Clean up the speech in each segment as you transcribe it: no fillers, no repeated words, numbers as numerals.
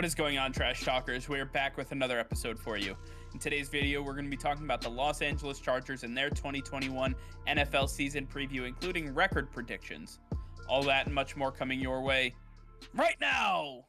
What is going on, Trash Talkers? We're back with another episode for you. In today's video, we're going to be talking about the Los Angeles Chargers and their 2021 NFL season preview, including record predictions. All that and much more coming your way right now!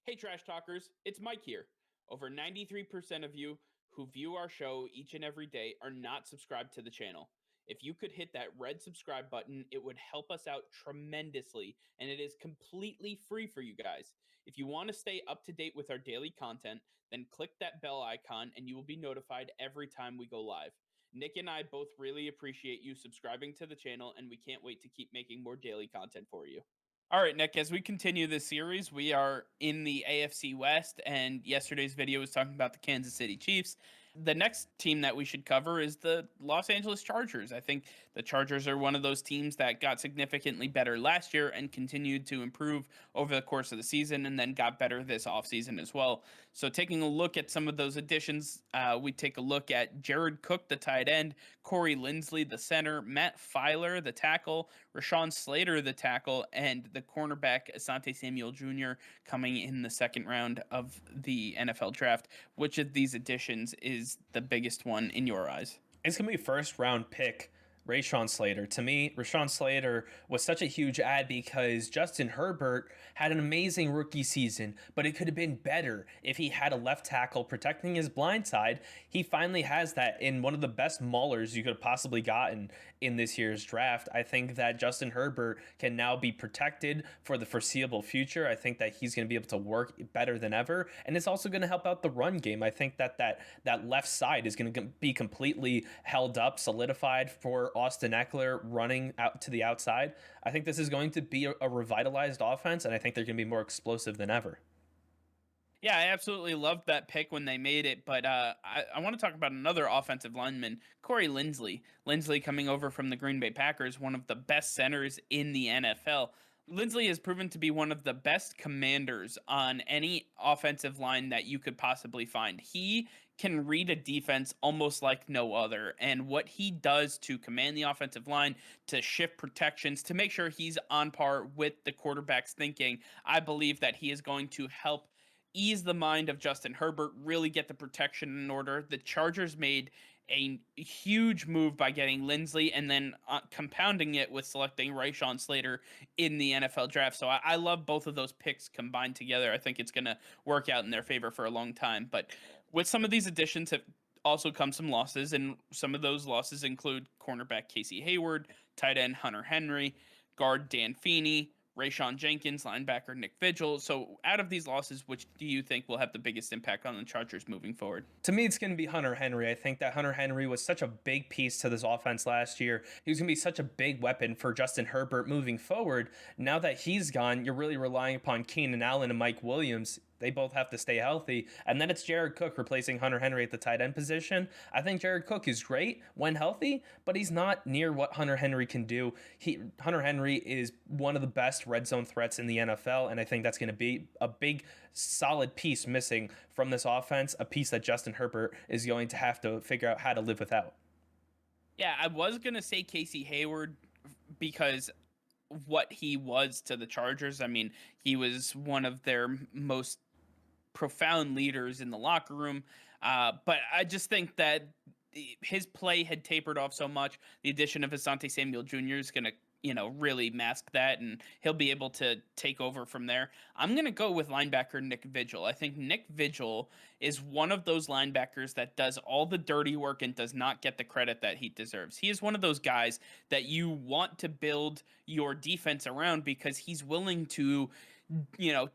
Hey Trash Talkers, it's Mike here. Over 93% of you who view our show each and every day are not subscribed to the channel. If you could hit that red subscribe button, it would help us out tremendously, and it is completely free for you guys. If you want to stay up to date with our daily content, then click that bell icon and you will be notified every time we go live. Nick and I both really appreciate you subscribing to the channel, and we can't wait to keep making more daily content for you. All right, Nick, as we continue this series, we are in the AFC West, and yesterday's video was talking about the Kansas City Chiefs. The next team that we should cover is the Los Angeles Chargers. I think the Chargers are one of those teams that got significantly better last year and continued to improve over the course of the season, and then got better this offseason as well. So taking a look at some of those additions, we take a look at Jared Cook, the tight end, Corey Linsley, the center, Matt Feiler, the tackle, Rashawn Slater, the tackle, and the cornerback, Asante Samuel Jr., coming in the second round of the NFL draft. Which of these additions is the biggest one in your eyes? It's going to be first round pick Rayshawn Slater. To me, Rashawn Slater was such a huge add because Justin Herbert had an amazing rookie season, but it could have been better if he had a left tackle protecting his blind side. He finally has that in one of the best maulers you could have possibly gotten in this year's draft. I think that Justin Herbert can now be protected for the foreseeable future. I think that he's going to be able to work better than ever, and it's also going to help out the run game. I think that left side is going to be completely held up, solidified for Austin Eckler running out to the outside. I think this is going to be a revitalized offense, and I think they're going to be more explosive than ever. Yeah, I absolutely loved that pick when they made it, but I want to talk about another offensive lineman, Corey Linsley. Linsley coming over from the Green Bay Packers, one of the best centers in the NFL. Linsley has proven to be one of the best commanders on any offensive line that you could possibly find. He can read a defense almost like no other, and what he does to command the offensive line, to shift protections, to make sure he's on par with the quarterback's thinking, I believe that he is going to help ease the mind of Justin Herbert, really get the protection in order. The Chargers made a huge move by getting Linsley and then compounding it with selecting Rashawn Slater in the NFL draft. So I love both of those picks combined together. I think it's going to work out in their favor for a long time. But with some of these additions have also come some losses, and some of those losses include cornerback Casey Hayward, tight end Hunter Henry, guard Dan Feeny, Rayshawn Jenkins, linebacker Nick Vigil. So out of these losses, which do you think will have the biggest impact on the Chargers moving forward? To me, it's going to be Hunter Henry. I think that Hunter Henry was such a big piece to this offense last year. He was going to be such a big weapon for Justin Herbert moving forward. Now that he's gone, you're really relying upon Keenan Allen and Mike Williams. They both have to stay healthy. And then it's Jared Cook replacing Hunter Henry at the tight end position. I think Jared Cook is great when healthy, but he's not near what Hunter Henry can do. Hunter Henry is one of the best red zone threats in the NFL, and I think that's going to be a big, solid piece missing from this offense, a piece that Justin Herbert is going to have to figure out how to live without. Yeah, I was going to say Casey Hayward because what he was to the Chargers. I mean, he was one of their most profound leaders in the locker room. But I just think that his play had tapered off so much. The addition of Asante Samuel Jr. is going to, really mask that, and he'll be able to take over from there. I'm going to go with linebacker Nick Vigil. I think Nick Vigil is one of those linebackers that does all the dirty work and does not get the credit that he deserves. He is one of those guys that you want to build your defense around because he's willing to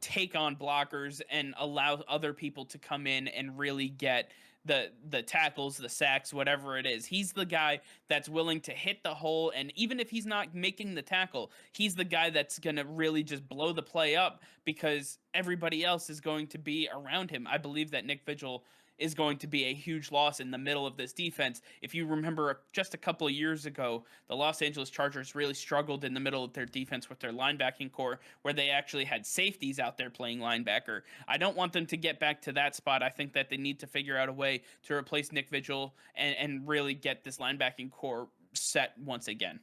take on blockers and allow other people to come in and really get the tackles, the sacks, whatever it is. He's the guy that's willing to hit the hole, and even if he's not making the tackle, he's the guy that's going to really just blow the play up because everybody else is going to be around him. I believe that Nick Vigil is going to be a huge loss in the middle of this defense. If you remember just a couple of years ago, the Los Angeles Chargers really struggled in the middle of their defense with their linebacking core, where they actually had safeties out there playing linebacker. I don't want them to get back to that spot. I think that they need to figure out a way to replace Nick Vigil and really get this linebacking core set once again.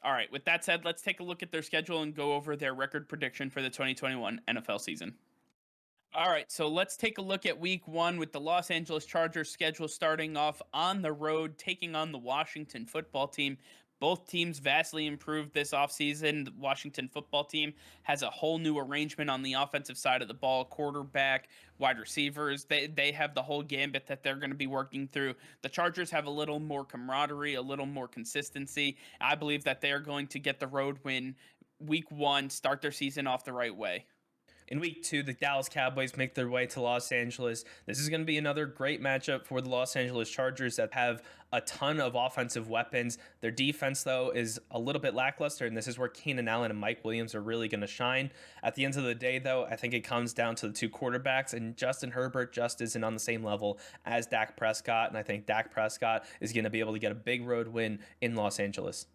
All right, with that said, let's take a look at their schedule and go over their record prediction for the 2021 NFL season. All right, so let's take a look at week 1 with the Los Angeles Chargers schedule starting off on the road, taking on the Washington football team. Both teams vastly improved this offseason. The Washington football team has a whole new arrangement on the offensive side of the ball, quarterback, wide receivers. They have the whole gambit that they're going to be working through. The Chargers have a little more camaraderie, a little more consistency. I believe that they are going to get the road win week 1, start their season off the right way. In week 2, the Dallas Cowboys make their way to Los Angeles. This is going to be another great matchup for the Los Angeles Chargers that have a ton of offensive weapons. Their defense, though, is a little bit lackluster, and this is where Keenan Allen and Mike Williams are really going to shine. At the end of the day, though, I think it comes down to the two quarterbacks, and Justin Herbert just isn't on the same level as Dak Prescott, and I think Dak Prescott is going to be able to get a big road win in Los Angeles.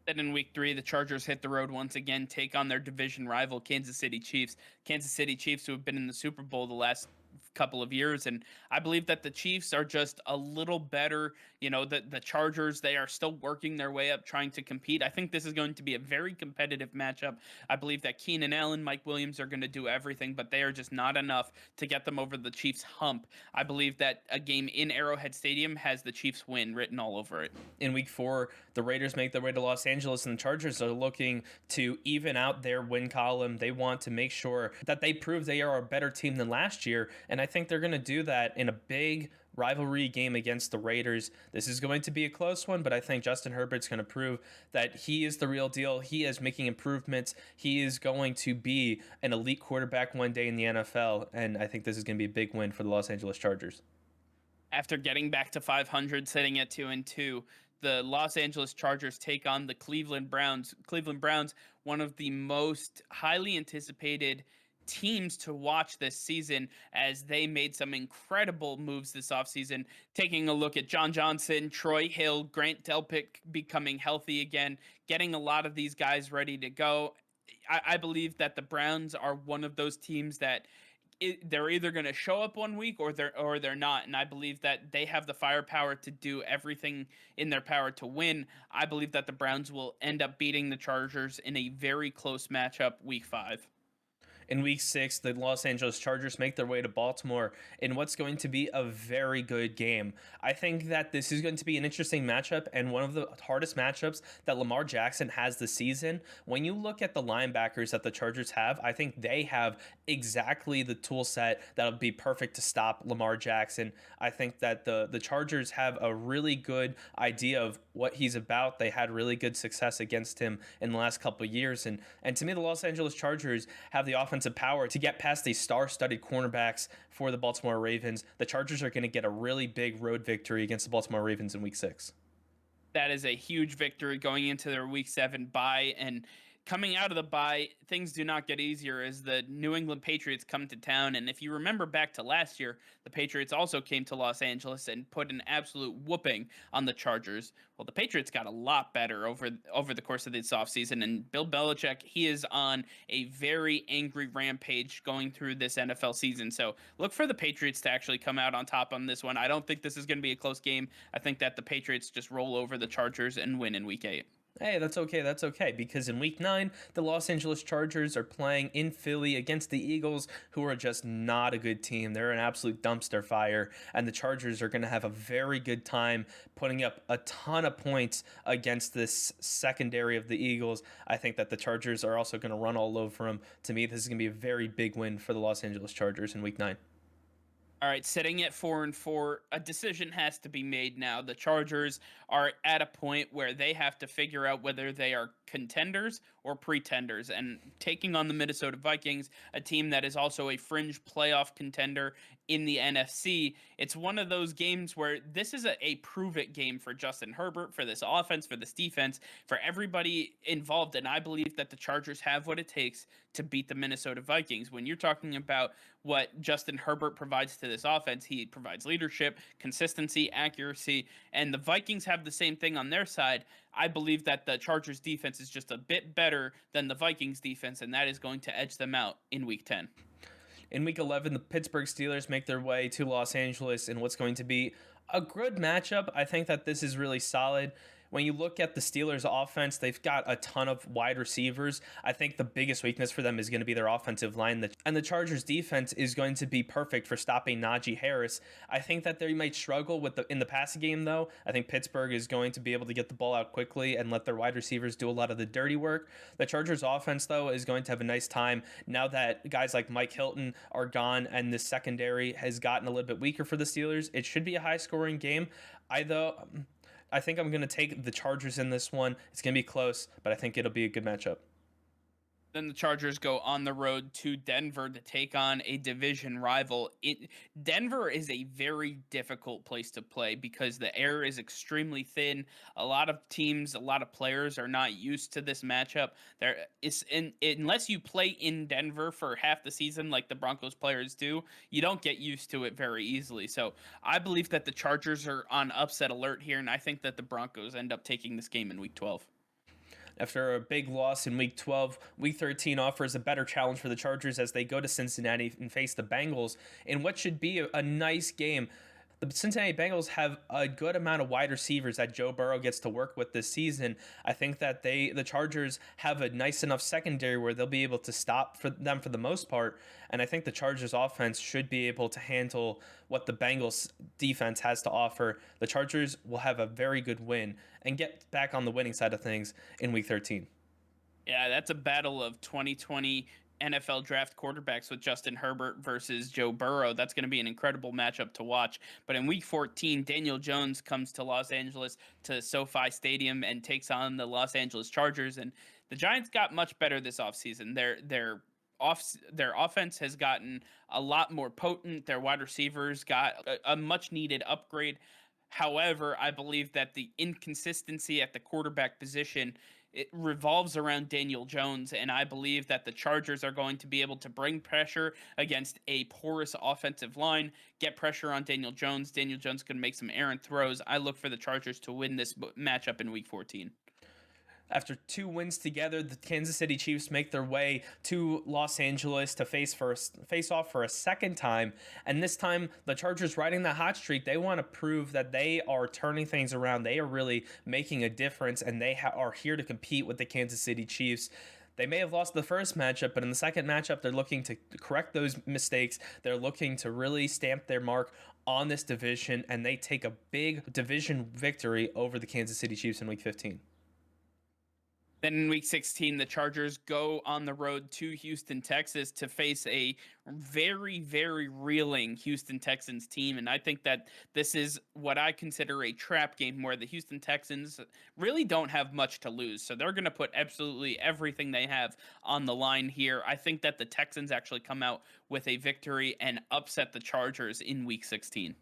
Then in week 3, the Chargers hit the road once again, take on their division rival, Kansas City Chiefs. Kansas City Chiefs, who have been in the Super Bowl the last couple of years, and I believe that the Chiefs are just a little better. The Chargers, they are still working their way up, trying to compete. I think this is going to be a very competitive matchup. I believe that Keenan Allen, Mike Williams are going to do everything, but they are just not enough to get them over the Chiefs hump. I believe that a game in Arrowhead Stadium has the Chiefs win written all over it. In week 4, the Raiders make their way to Los Angeles, and the Chargers are looking to even out their win column. They want to make sure that they prove they are a better team than last year, and I think they're going to do that in a big rivalry game against the Raiders. This is going to be a close one, but I think Justin Herbert's going to prove that he is the real deal. He is making improvements. He is going to be an elite quarterback one day in the NFL, and I think this is going to be a big win for the Los Angeles Chargers. After getting back to 500, sitting at 2-2, the Los Angeles Chargers take on the Cleveland Browns. Cleveland Browns, one of the most highly anticipated teams to watch this season, as they made some incredible moves this offseason. Taking a look at John Johnson, Troy Hill, Grant Delpit becoming healthy again, getting a lot of these guys ready to go. I believe that the Browns are one of those teams that they're either going to show up one week or they're not, and I believe that they have the firepower to do everything in their power to win. I believe that the Browns will end up beating the Chargers in a very close matchup week 5. In week 6, the Los Angeles Chargers make their way to Baltimore in what's going to be a very good game. I think that this is going to be an interesting matchup and one of the hardest matchups that Lamar Jackson has this season. When you look at the linebackers that the Chargers have, I think they have exactly the tool set that'll be perfect to stop Lamar Jackson. I think that the Chargers have a really good idea of what he's about. They had really good success against him in the last couple of years. And to me, the Los Angeles Chargers have the offensive power to get past these star-studded cornerbacks for the Baltimore Ravens. The Chargers are going to get a really big road victory against the Baltimore Ravens in week 6. That is a huge victory going into their week 7 bye, and coming out of the bye, things do not get easier as the New England Patriots come to town. And if you remember back to last year, the Patriots also came to Los Angeles and put an absolute whooping on the Chargers. Well, the Patriots got a lot better over the course of this offseason, and Bill Belichick, he is on a very angry rampage going through this NFL season. So look for the Patriots to actually come out on top on this one. I don't think this is going to be a close game. I think that the Patriots just roll over the Chargers and win in week 8. Hey, that's okay, because in week 9, the Los Angeles Chargers are playing in Philly against the Eagles, who are just not a good team. They're an absolute dumpster fire, and the Chargers are going to have a very good time putting up a ton of points against this secondary of the Eagles. I think that the Chargers are also going to run all over them. To me, this is going to be a very big win for the Los Angeles Chargers in week 9. All right, sitting at 4-4, a decision has to be made now. The Chargers are at a point where they have to figure out whether they are contenders or pretenders, and taking on the Minnesota Vikings, a team that is also a fringe playoff contender in the NFC. It's one of those games where this is a prove it game for Justin Herbert, for this offense, for this defense, for everybody involved. And I believe that the Chargers have what it takes to beat the Minnesota Vikings. When you're talking about what Justin Herbert provides to this offense, he provides leadership, consistency, accuracy, and the Vikings have the same thing on their side. I believe that the Chargers defense is just a bit better than the Vikings defense, and that is going to edge them out in week 10. In week 11, the Pittsburgh Steelers make their way to Los Angeles in what's going to be a good matchup. I think that this is really solid. When you look at the Steelers' offense, they've got a ton of wide receivers. I think the biggest weakness for them is going to be their offensive line. And the Chargers' defense is going to be perfect for stopping Najee Harris. I think that they might struggle in the passing game, though. I think Pittsburgh is going to be able to get the ball out quickly and let their wide receivers do a lot of the dirty work. The Chargers' offense, though, is going to have a nice time now that guys like Mike Hilton are gone and the secondary has gotten a little bit weaker for the Steelers. It should be a high-scoring game. I think I'm going to take the Chargers in this one. It's going to be close, but I think it'll be a good matchup. Then the Chargers go on the road to Denver to take on a division rival. Denver is a very difficult place to play because the air is extremely thin. A lot of teams, a lot of players are not used to this matchup. Unless you play in Denver for half the season like the Broncos players do, you don't get used to it very easily. So I believe that the Chargers are on upset alert here, and I think that the Broncos end up taking this game in Week 12. After a big loss in Week 12, Week 13 offers a better challenge for the Chargers as they go to Cincinnati and face the Bengals in what should be a nice game. The Cincinnati Bengals have a good amount of wide receivers that Joe Burrow gets to work with this season. I think that the Chargers have a nice enough secondary where they'll be able to stop for them for the most part. And I think the Chargers offense should be able to handle what the Bengals defense has to offer. The Chargers will have a very good win and get back on the winning side of things in Week 13. Yeah, that's a battle of 2020 NFL draft quarterbacks with Justin Herbert versus Joe Burrow. That's going to be an incredible matchup to watch. But in week 14, Daniel Jones comes to Los Angeles to SoFi Stadium and takes on the Los Angeles Chargers. And the Giants got much better this offseason. Their offense has gotten a lot more potent. Their wide receivers got a much needed upgrade. However, I believe that the inconsistency at the quarterback position, it revolves around Daniel Jones, and I believe that the Chargers are going to be able to bring pressure against a porous offensive line, get pressure on Daniel Jones. Daniel Jones can make some errant throws. I look for the Chargers to win this matchup in Week 14. After 2 wins together, the Kansas City Chiefs make their way to Los Angeles to face off for a second time. And this time, the Chargers riding the hot streak. They want to prove that they are turning things around. They are really making a difference, and they are here to compete with the Kansas City Chiefs. They may have lost the first matchup, but in the second matchup, they're looking to correct those mistakes. They're looking to really stamp their mark on this division, and they take a big division victory over the Kansas City Chiefs in Week 15. Then in week 16, the Chargers go on the road to Houston, Texas to face a very, very reeling Houston Texans team. And I think that this is what I consider a trap game where the Houston Texans really don't have much to lose. So they're going to put absolutely everything they have on the line here. I think that the Texans actually come out with a victory and upset the Chargers in week 16.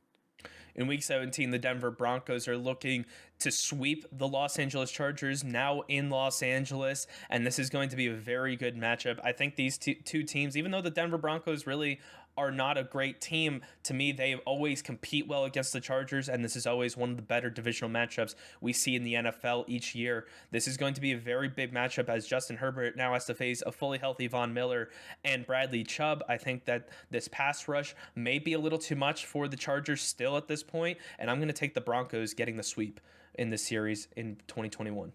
In Week 17, the Denver Broncos are looking to sweep the Los Angeles Chargers now in Los Angeles, and this is going to be a very good matchup. I think these two teams, even though the Denver Broncos really are not a great team, to me, they always compete well against the Chargers, and this is always one of the better divisional matchups we see in the NFL each year. This is going to be a very big matchup as Justin Herbert now has to face a fully healthy Von Miller and Bradley Chubb. I think that this pass rush may be a little too much for the Chargers still at this point, and I'm going to take the Broncos getting the sweep in this series in 2021.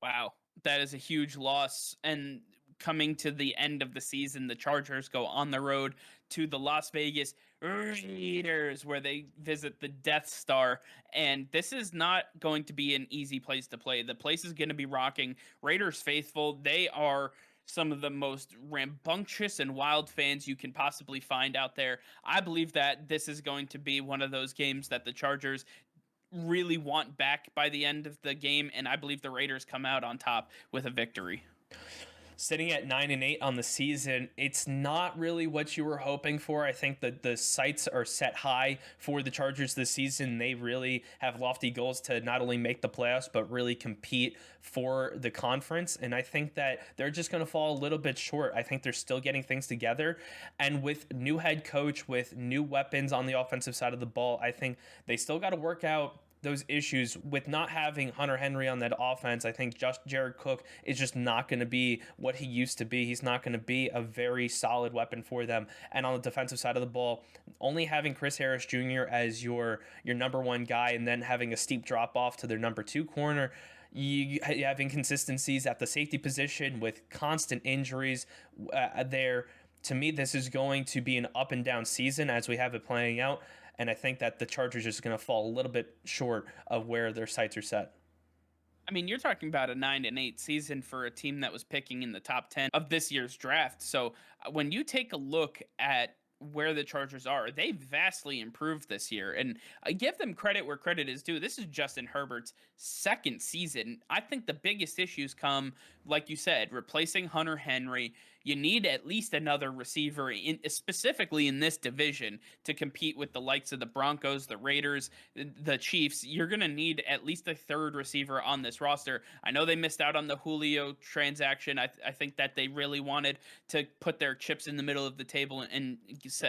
Wow, that is a huge loss. And coming to the end of the season, the Chargers go on the road to the Las Vegas Raiders, where they visit the Death Star. And this is not going to be an easy place to play. The place is going to be rocking. Raiders faithful, they are some of the most rambunctious and wild fans you can possibly find out there. I believe that this is going to be one of those games that the Chargers really want back by the end of the game, and I believe the Raiders come out on top with a victory. Sitting at 9-8 on the season, it's not really what you were hoping for. I think that the sights are set high for the Chargers this season. They really have lofty goals to not only make the playoffs, but really compete for the conference. And I think that they're just going to fall a little bit short. I think they're still getting things together. And with new head coach, with new weapons on the offensive side of the ball, I think they still got to work out those issues with not having Hunter Henry on that offense. I think just Jared Cook is just not going to be what he used to be. He's not going to be a very solid weapon for them. And on the defensive side of the ball, only having Chris Harris Jr. as your number one guy and then having a steep drop off to their number two corner, you have inconsistencies at the safety position with constant injuries there. To me, this is going to be an up and down season as we have it playing out. And I think that the Chargers are just going to fall a little bit short of where their sights are set. I mean, you're talking about a 9-8 season for a team that was picking in the top 10 of this year's draft. So when you take a look at where the Chargers are, they vastly improved this year. And I give them credit where credit is due. This is Justin Herbert's second season. I think the biggest issues come, like you said, replacing Hunter Henry. You need at least another receiver, specifically in this division, to compete with the likes of the Broncos, the Raiders, the Chiefs. You're going to need at least a third receiver on this roster. I know they missed out on the Julio transaction. I think that they really wanted to put their chips in the middle of the table and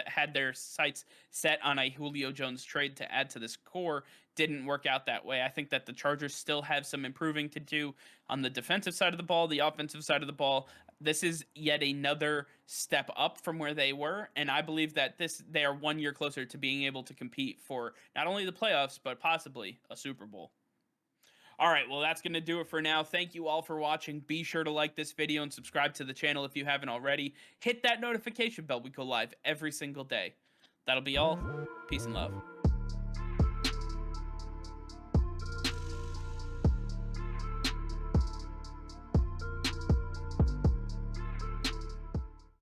had their sights set on a Julio Jones trade to add to this core. Didn't work out that way. I think that the Chargers still have some improving to do on the defensive side of the ball, the offensive side of the ball. This is yet another step up from where they were, and I believe that they are 1 year closer to being able to compete for not only the playoffs, but possibly a Super Bowl. All right, well, that's going to do it for now. Thank you all for watching. Be sure to like this video and subscribe to the channel if you haven't already. Hit that notification bell. We go live every single day. That'll be all. Peace and love.